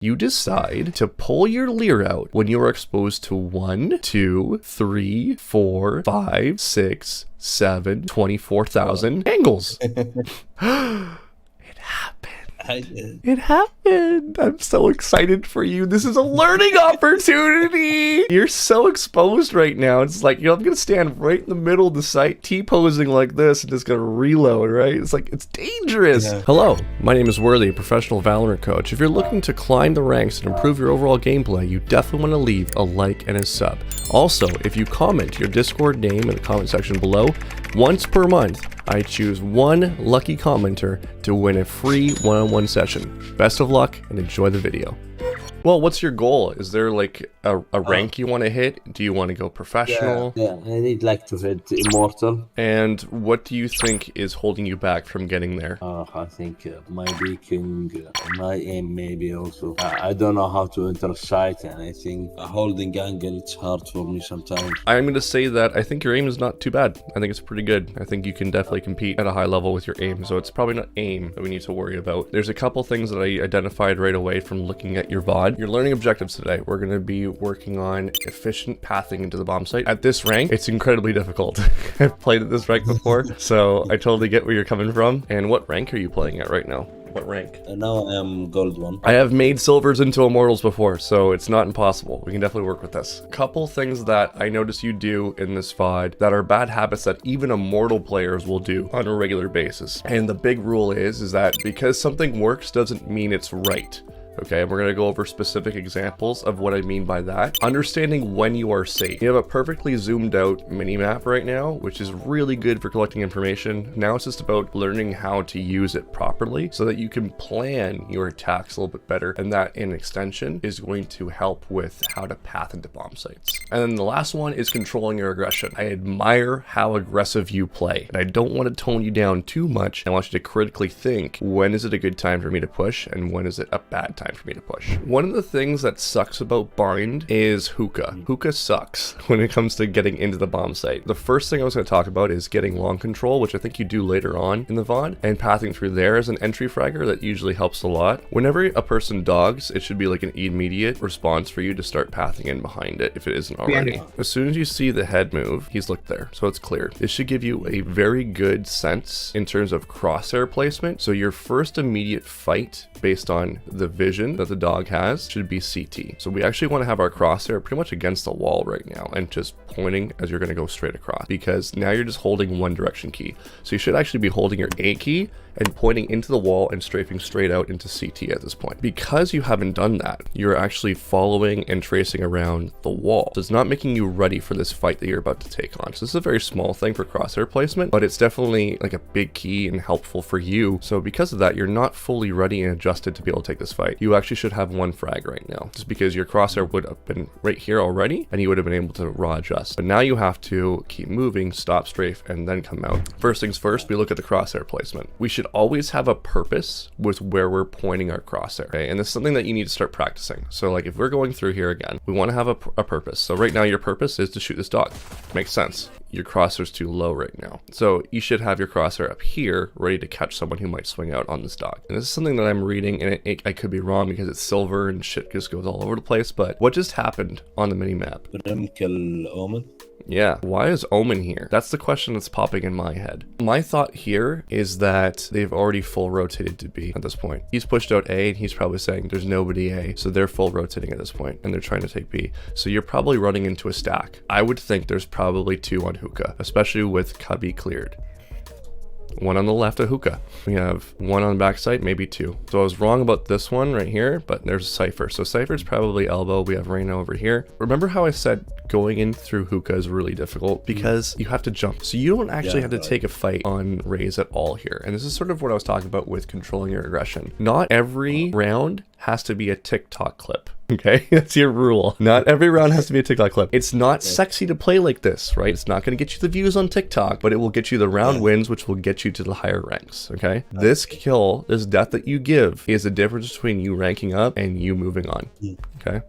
You decide to pull your leer out when you are exposed to 1, 2, 3, 4, 5, 6, 7, 24,000 angles. It happened. It happened. I'm so excited for you. This is a learning opportunity. You're so exposed right now. It's like, I'm going to stand right in the middle of the site, T-posing like this, and just going to reload, right? It's like, it's dangerous. Yeah. Hello, my name is Worthy, professional Valorant coach. If you're looking to climb the ranks and improve your overall gameplay, you definitely want to leave a like and a sub. Also, if you comment your Discord name in the comment section below, once per month, I choose one lucky commenter to win a free one-on-one session. Best of luck and enjoy the video. Well, what's your goal? Is there like a rank you want to hit? Do you want to go professional? Yeah, I need like to hit immortal. And what do you think is holding you back from getting there? I think my beacon, my aim maybe also. I don't know how to enter sight, and I think holding angle, it's hard for me sometimes. I'm going to say that I think your aim is not too bad. I think it's pretty good. I think you can definitely compete at a high level with your aim, so it's probably not aim that we need to worry about. There's a couple things that I identified right away from looking at your VOD. Your learning objectives today, we're going to be working on efficient pathing into the bomb site. At this rank, it's incredibly difficult. I've played at this rank before, so I totally get where you're coming from. And what rank are you playing at right now? What rank? Now I am gold 1. I have made silvers into immortals before, so it's not impossible. We can definitely work with this. A couple things that I notice you do in this VOD that are bad habits that even immortal players will do on a regular basis. And the big rule is that because something works doesn't mean it's right. Okay, and we're going to go over specific examples of what I mean by that. Understanding when you are safe. You have a perfectly zoomed out mini-map right now, which is really good for collecting information. Now it's just about learning how to use it properly so that you can plan your attacks a little bit better. And that, in extension, is going to help with how to path into bomb sites. And then the last one is controlling your aggression. I admire how aggressive you play, and I don't want to tone you down too much. I want you to critically think, when is it a good time for me to push, and when is it a bad time for me to push? One of the things that sucks about bind is hookah. Hookah sucks when it comes to getting into the bomb site. The first thing I was going to talk about is getting long control, which I think you do later on in the VOD, and pathing through there as an entry fragger. That usually helps a lot. Whenever a person dogs, it should be like an immediate response for you to start pathing in behind it if it isn't already. As soon as you see the head move, he's looked there, so it's clear. This should give you a very good sense in terms of crosshair placement. So your first immediate fight based on the vision that the dog has should be CT. So we actually want to have our crosshair pretty much against the wall right now and just pointing as you're going to go straight across, because now you're just holding one direction key. So you should actually be holding your A key and pointing into the wall and strafing straight out into CT at this point. Because you haven't done that, you're actually following and tracing around the wall. So it's not making you ready for this fight that you're about to take on. So this is a very small thing for crosshair placement, but it's definitely like a big key and helpful for you. So because of that, you're not fully ready and adjusted to be able to take this fight. You actually should have one frag right now, just because your crosshair would have been right here already and you would have been able to raw adjust. But now you have to keep moving, stop strafe, and then come out. First things first, we look at the crosshair placement. We should always have a purpose with where we're pointing our crosshair, okay? And this is something that you need to start practicing. So like if we're going through here again, we want to have a purpose. So right now your purpose is to shoot this dog. Makes sense. Your crosshair's too low right now. So you should have your crosshair up here ready to catch someone who might swing out on this dog. And this is something that I'm reading, and I could be wrong because it's silver and shit just goes all over the place, but what just happened on the mini map? Kill Omen. Yeah, why is Omen here? That's the question that's popping in my head. My thought here is that they've already full rotated to B at this point. He's pushed out A and he's probably saying there's nobody A, so they're full rotating at this point and they're trying to take B. So you're probably running into a stack. I would think there's probably 2 on hookah, especially with cubby cleared. 1 on the left of hookah. We have 1 on the backside, maybe 2. So I was wrong about this one right here, but there's a Cypher. So Cypher's probably elbow. We have Reyna over here. Remember how I said going in through hookah is really difficult because you have to jump. So you don't actually have to take a fight on Raze at all here. And this is sort of what I was talking about with controlling your aggression. Not every round has to be a TikTok clip. Okay, that's your rule. Not every round has to be a TikTok clip. It's not sexy to play like this, right? It's not going to get you the views on TikTok, but it will get you the round wins, which will get you to the higher ranks, okay? This kill, this death that you give is the difference between you ranking up and you moving on, okay?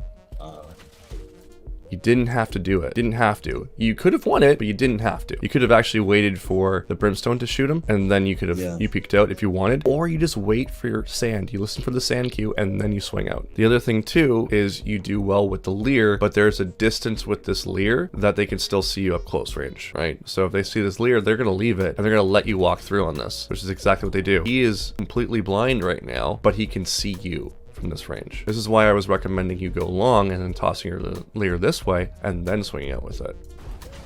You didn't have to do it. Didn't have to. You could have won it, but you didn't have to. You could have actually waited for the brimstone to shoot him, and then you could have you peeked out if you wanted, or you just wait for your sand. You listen for the sand cue, and then you swing out. The other thing too is you do well with the leer, but there's a distance with this leer that they can still see you up close range, right? So if they see this leer, they're gonna leave it, and they're gonna let you walk through on this, which is exactly what they do. He is completely blind right now, but he can see you from this range. This is why I was recommending you go long and then tossing your leer this way and then swinging out with it.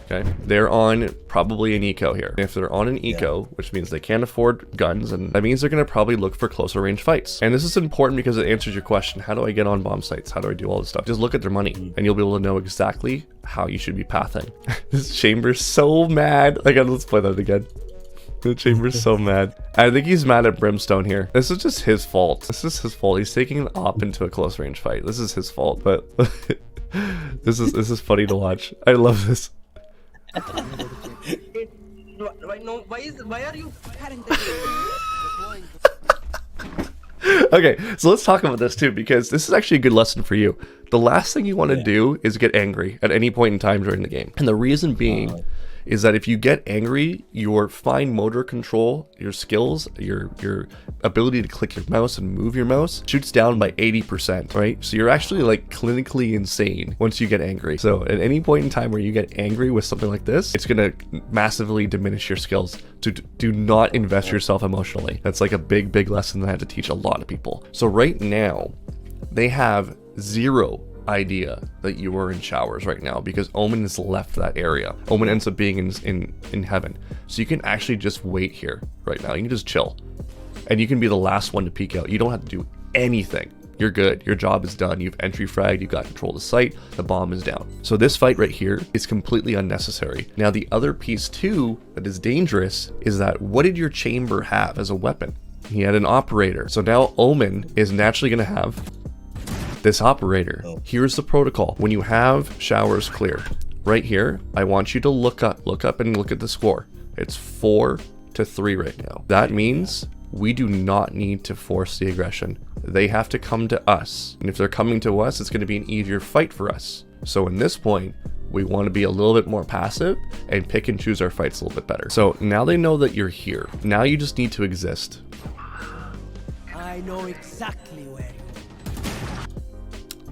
Okay, they're on probably an eco here. If they're on an eco, which means they can't afford guns, and that means they're going to probably look for closer range fights. And this is important because it answers your question: how do I get on bomb sites? How do I do all this stuff? Just look at their money and you'll be able to know exactly how you should be pathing. This chamber's so mad. Let's play that again. The chamber's so mad. I think he's mad at Brimstone here. This is just his fault. This is his fault. He's taking an op into a close range fight. This is his fault, but this is funny to watch. I love this. Why are you Okay, so let's talk about this too, because this is actually a good lesson for you. The last thing you want to do is get angry at any point in time during the game. And the reason being is that if you get angry, your fine motor control, your skills, your ability to click your mouse and move your mouse shoots down by 80%, right? So you're actually like clinically insane once you get angry. So at any point in time where you get angry with something like this, it's gonna massively diminish your skills. To do not invest yourself emotionally. That's like a big lesson that I had to teach a lot of people. So right now, they have zero idea that you are in showers right now because Omen has left that area. Omen ends up being in heaven. So you can actually just wait here right now. You can just chill. And you can be the last one to peek out. You don't have to do anything. You're good. Your job is done. You've entry fragged. You've got control of the site. The bomb is down. So this fight right here is completely unnecessary. Now the other piece too that is dangerous is that what did your chamber have as a weapon? He had an operator. So now Omen is naturally going to have this operator. Here's the protocol. When you have showers clear, right here, I want you to look up and look at the score. It's 4-3 right now. That means we do not need to force the aggression. They have to come to us. And if they're coming to us, it's going to be an easier fight for us. So in this point, we want to be a little bit more passive and pick and choose our fights a little bit better. So now they know that you're here. Now you just need to exist. I know exactly where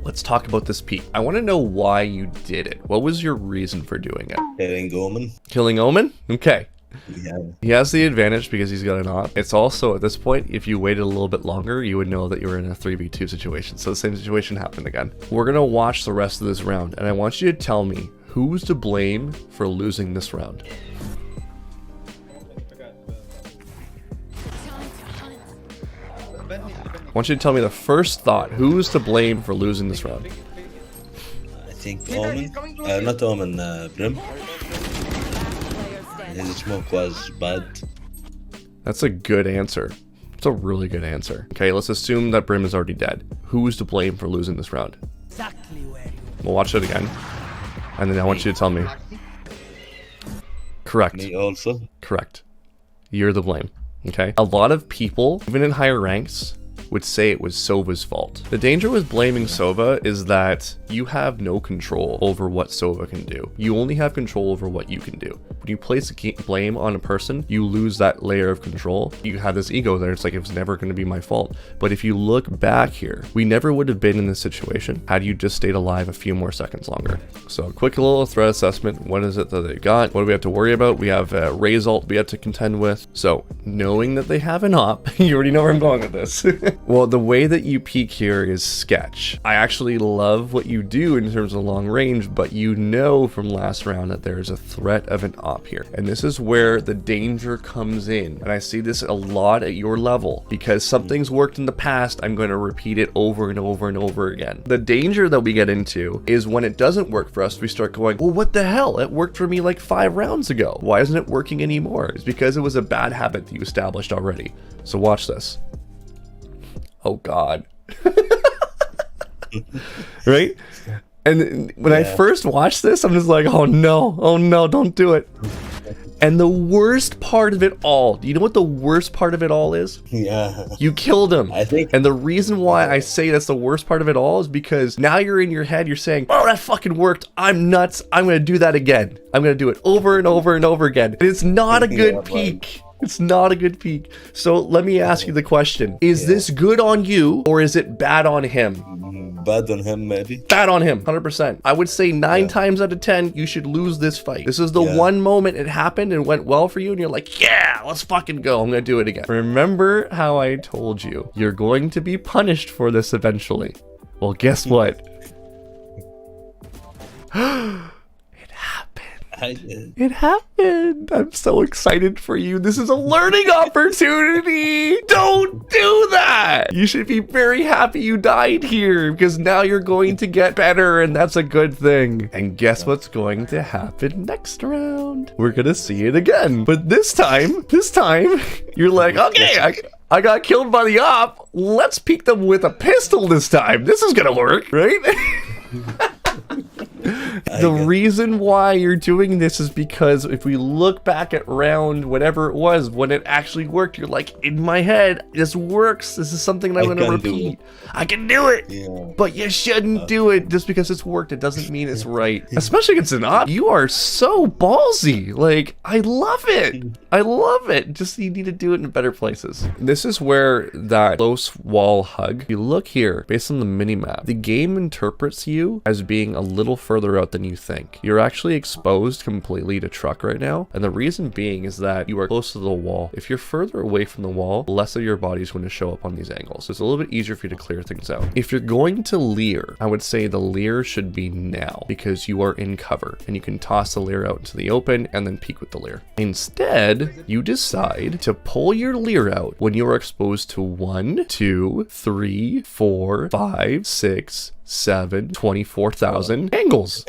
Let's talk about this peek. I want to know why you did it. What was your reason for doing it? Killing Omen. Killing Omen? Okay. Yeah. He has the advantage because he's got an op. It's also, at this point, if you waited a little bit longer, you would know that you were in a 3v2 situation. So the same situation happened again. We're going to watch the rest of this round, and I want you to tell me who's to blame for losing this round. I want you to tell me the first thought. Who's to blame for losing this round? I think Omen. Not Omen, Brim. His smoke was bad. That's a good answer. It's a really good answer. Okay, let's assume that Brim is already dead. Who's to blame for losing this round? exactly where you We'll watch it again. And then I want you to tell me. Correct. Me also. Correct. You're the blame. Okay? A lot of people, even in higher ranks, would say it was Sova's fault. The danger with blaming Sova is that you have no control over what Sova can do. You only have control over what you can do. When you place blame on a person, you lose that layer of control. You have this ego there. It's like, it was never going to be my fault. But if you look back here, we never would have been in this situation had you just stayed alive a few more seconds longer. So a quick little threat assessment. What is it that they got? What do we have to worry about? We have Ray's ult we have to contend with. So knowing that they have an op, you already know where I'm going with this. Well, the way that you peek here is sketch. I actually love what you do in terms of long range, but you know from last round that there is a threat of an op here. And this is where the danger comes in. And I see this a lot at your level because something's worked in the past. I'm going to repeat it over and over and over again. The danger that we get into is when it doesn't work for us, we start going, well, what the hell? It worked for me like 5 rounds ago. Why isn't it working anymore? It's because it was a bad habit that you established already. So watch this. Oh God. Right? And when I first watched this, I'm just like, oh no, don't do it. And the worst part of it all, do you know what the worst part of it all is? Yeah. You killed him. I think. And the reason why I say that's the worst part of it all is because now you're in your head, you're saying, oh, that fucking worked. I'm nuts. I'm going to do that again. I'm going to do it over and over and over again. And it's not a good peak. It's not a good peak. So let me ask you the question. Is this good on you or is it bad on him? Bad on him, maybe. Bad on him, 100%. I would say 9 times out of 10, you should lose this fight. This is the one moment it happened and went well for you and you're like, yeah, let's fucking go. I'm going to do it again. Remember how I told you, you're going to be punished for this eventually. Well, guess what? It happened. I'm so excited for you. This is a learning opportunity. Don't do that. You should be very happy you died here because now you're going to get better and that's a good thing. And guess what's going to happen next round? We're going to see it again. But this time, you're like, okay, I got killed by the op. Let's peek them with a pistol this time. This is going to work, right? The reason why you're doing this is because if we look back at round whatever it was when it actually worked, you're like, in my head, this works. This is something I'm going to repeat. I can do it. Yeah. But you shouldn't do it just because it's worked. It doesn't mean it's right. Especially against an op. You are so ballsy. Like, I love it. I love it. Just you need to do it in better places. This is where that close wall hug. If you look here, based on the minimap, the game interprets you as being a little further out than you think. You're actually exposed completely to truck right now. And the reason being is that you are close to the wall. If you're further away from the wall, less of your body is going to show up on these angles. So it's a little bit easier for you to clear things out. If you're going to leer, I would say the leer should be now because you are in cover and you can toss the leer out into the open and then peek with the leer. Instead, you decide to pull your leer out when you are exposed to 1, 2, 3, 4, 5, 6, 7, 24,000 angles.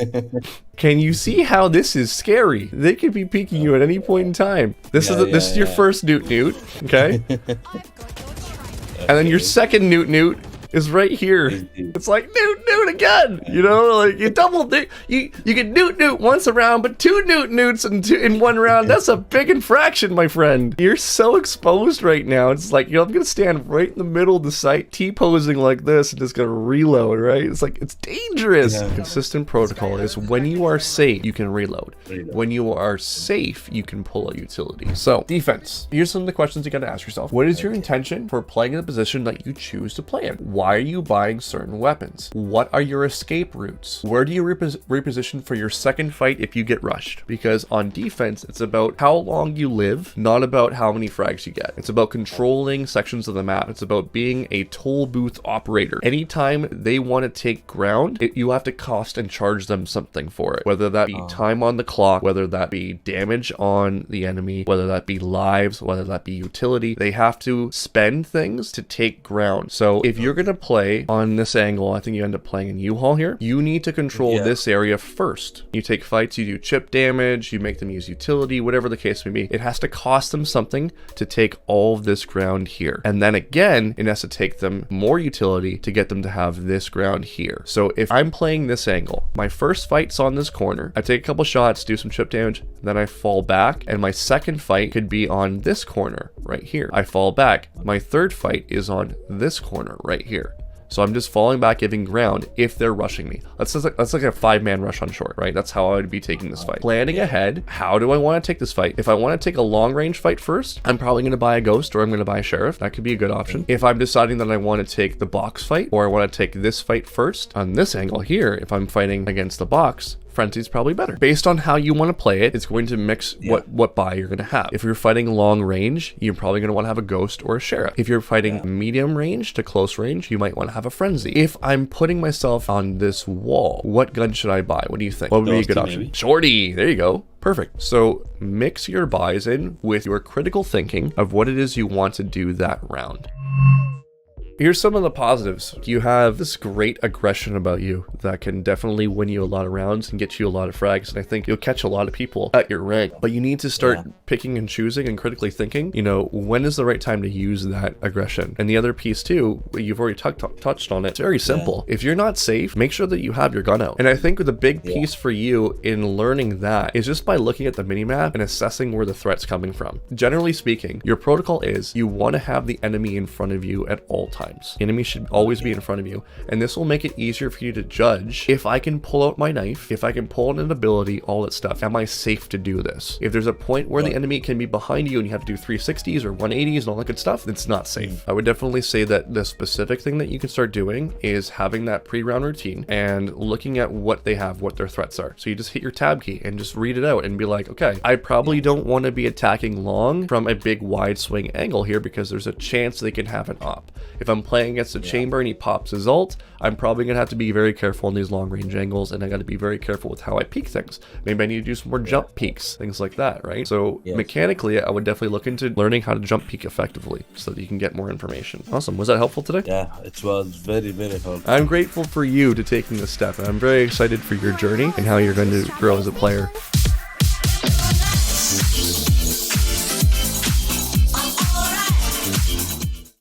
Can you see how this is scary? They could be peeking you at any point in time. This is your first newt, okay? And then your second newt is right here. It's like newt again. You know, like you double you get newt once a round, but 2 newts in one round. That's a big infraction, my friend. You're so exposed right now. It's like, you know, I'm gonna stand right in the middle of the site, T-posing like this, and just gonna reload, right? It's like, it's dangerous. Yeah. Consistent protocol is when you are safe, you can reload. When you are safe, you can pull a utility. So, defense. Here's some of the questions you gotta ask yourself. What is your intention for playing in the position that you choose to play in? Why are you buying certain weapons? What are your escape routes? Where do you reposition for your second fight if you get rushed? Because on defense, it's about how long you live, not about how many frags you get. It's about controlling sections of the map. It's about being a toll booth operator. Anytime they want to take ground, you have to cost and charge them something for it. Whether that be time on the clock, whether that be damage on the enemy, whether that be lives, whether that be utility, they have to spend things to take ground. So if you're going to play on this angle, I think you end up playing in U-Haul here, you need to control this area first. You take fights, you do chip damage, you make them use utility, whatever the case may be. It has to cost them something to take all of this ground here. And then again, it has to take them more utility to get them to have this ground here. So if I'm playing this angle, my first fight's on this corner, I take a couple shots, do some chip damage, then I fall back, and my second fight could be on this corner right here. I fall back. My third fight is on this corner right here. So I'm just falling back, giving ground if they're rushing me. That's like a 5-man rush on short, right? That's how I would be taking this fight. Planning ahead, how do I want to take this fight? If I want to take a long range fight first, I'm probably going to buy a ghost or I'm going to buy a sheriff. That could be a good option. If I'm deciding that I want to take the box fight or I want to take this fight first, on this angle here, if I'm fighting against the box, Frenzy's probably better. Based on how you want to play it, it's going to mix what buy you're going to have. If you're fighting long range, you're probably going to want to have a ghost or a sheriff. If you're fighting medium range to close range, you might want to have a frenzy. If I'm putting myself on this wall, what gun should I buy? What do you think? What would be a good option? Maybe. Shorty, there you go. Perfect. So mix your buys in with your critical thinking of what it is you want to do that round. Here's some of the positives. You have this great aggression about you that can definitely win you a lot of rounds and get you a lot of frags, and I think you'll catch a lot of people at your rank. But you need to start picking and choosing and critically thinking, you know, when is the right time to use that aggression? And the other piece too, you've already touched on it, it's very simple. If you're not safe, make sure that you have your gun out. And I think the big piece for you in learning that is just by looking at the minimap and assessing where the threat's coming from. Generally speaking, your protocol is you want to have the enemy in front of you at all times. The enemy should always be in front of you, and this will make it easier for you to judge if I can pull out my knife, if I can pull out an ability, all that stuff. Am I safe to do this? If there's a point where the enemy can be behind you and you have to do 360s or 180s and all that good stuff, it's not safe. I would definitely say that the specific thing that you can start doing is having that pre-round routine and looking at what they have, what their threats are. So you just hit your tab key and just read it out and be like, okay, I probably don't want to be attacking long from a big wide swing angle here because there's a chance they can have an op. If I'm playing against a chamber and he pops his ult, I'm probably gonna have to be very careful in these long range angles, and I gotta be very careful with how I peek things. Maybe I need to do some more jump peeks, things like that, right? So mechanically, I would definitely look into learning how to jump peek effectively so that you can get more information. Awesome. Was that helpful today? Yeah, it was very, very helpful. I'm grateful for you to taking this step, and I'm very excited for your journey and how you're going to grow as a player.